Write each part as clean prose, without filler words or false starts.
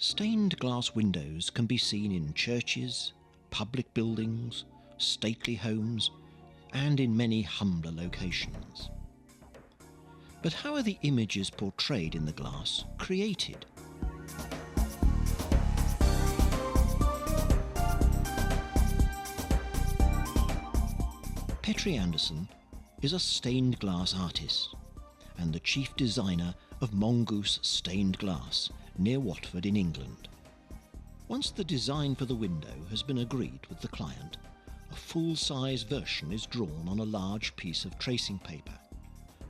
Stained glass windows can be seen in churches, public buildings, stately homes, and in many humbler locations. But how are the images portrayed in the glass created? Petri Anderson is a stained glass artist and the chief designer of Mongoose Stained Glass near Watford in England. Once the design for the window has been agreed with the client, a full-size version is drawn on a large piece of tracing paper,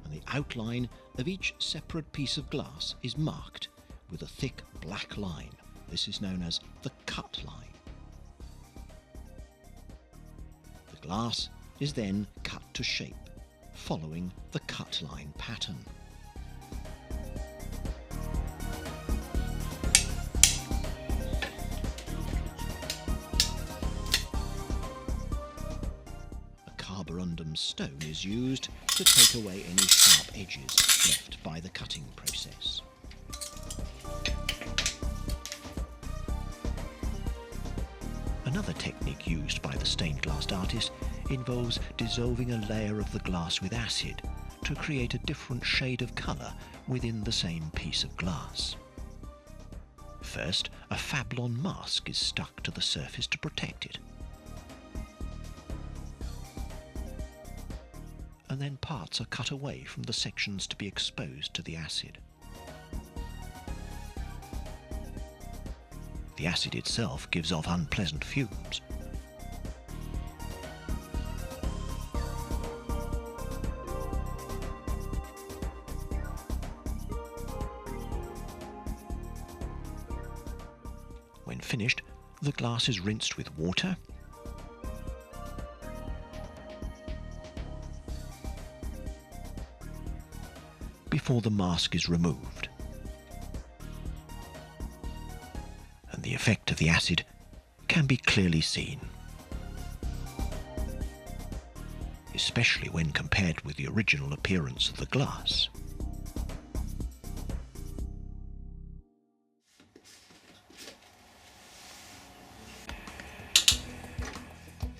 and the outline of each separate piece of glass is marked with a thick black line. This is known as the cut line. The glass is then cut to shape, following the cut line pattern. A carborundum stone is used to take away any sharp edges left by the cutting process. Another technique used by the stained glass artist involves dissolving a layer of the glass with acid to create a different shade of colour within the same piece of glass. First, a Fablon mask is stuck to the surface to protect it, and then parts are cut away from the sections to be exposed to the acid. The acid itself gives off unpleasant fumes. When finished, the glass is rinsed with water before the mask is removed. And the effect of the acid can be clearly seen, especially when compared with the original appearance of the glass.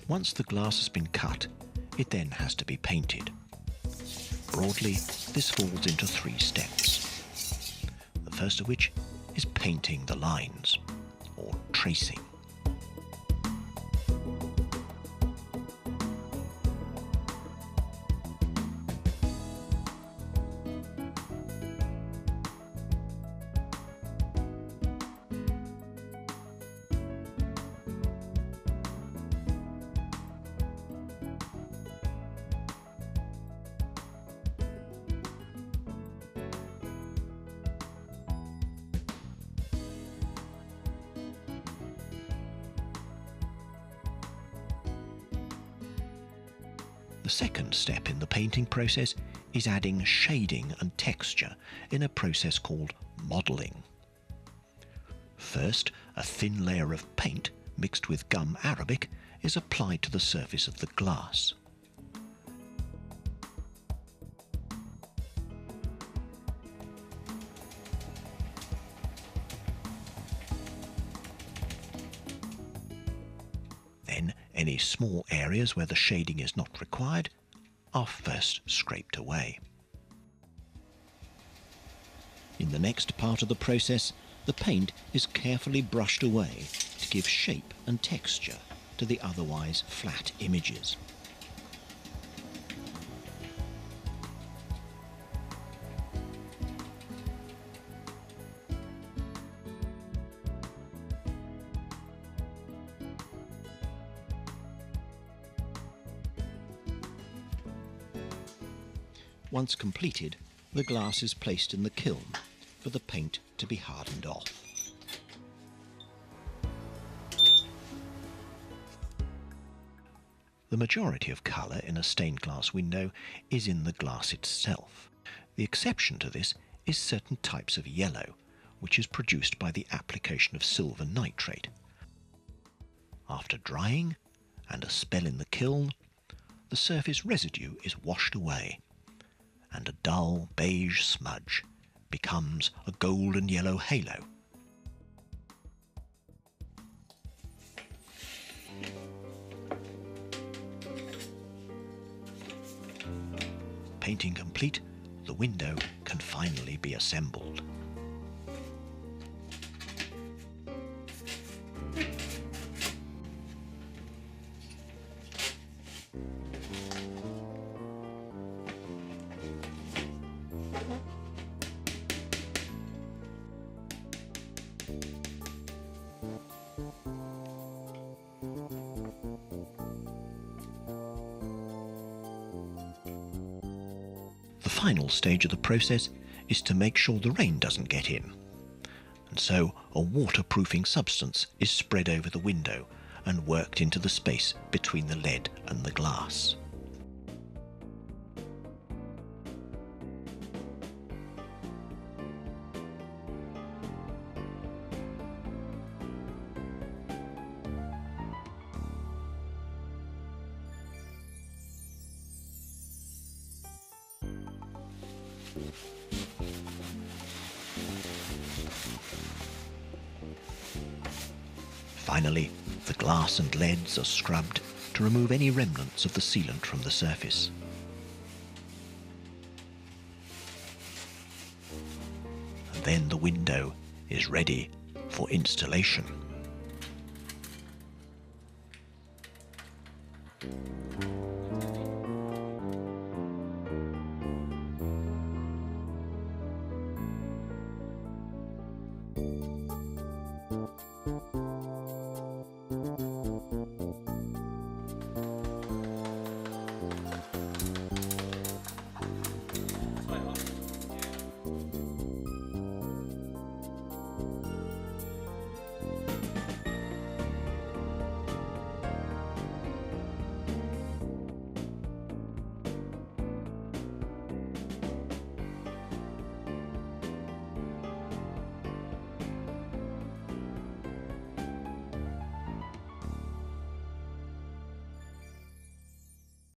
Once the glass has been cut, it then has to be painted. Broadly, this falls into 3 steps. The first of which is painting the lines, or tracing. The second step in the painting process is adding shading and texture in a process called modelling. First, a thin layer of paint mixed with gum arabic is applied to the surface of the glass. Then, any small areas where the shading is not required are first scraped away. In the next part of the process, the paint is carefully brushed away to give shape and texture to the otherwise flat images. Once completed, the glass is placed in the kiln for the paint to be hardened off. The majority of colour in a stained glass window is in the glass itself. The exception to this is certain types of yellow, which is produced by the application of silver nitrate. After drying and a spell in the kiln, the surface residue is washed away, and a dull beige smudge becomes a golden yellow halo. painting complete, the window can finally be assembled. The final stage of the process is to make sure the rain doesn't get in, and so a waterproofing substance is spread over the window and worked into the space between the lead and the glass. Finally, the glass and leads are scrubbed to remove any remnants of the sealant from the surface. And then the window is ready for installation.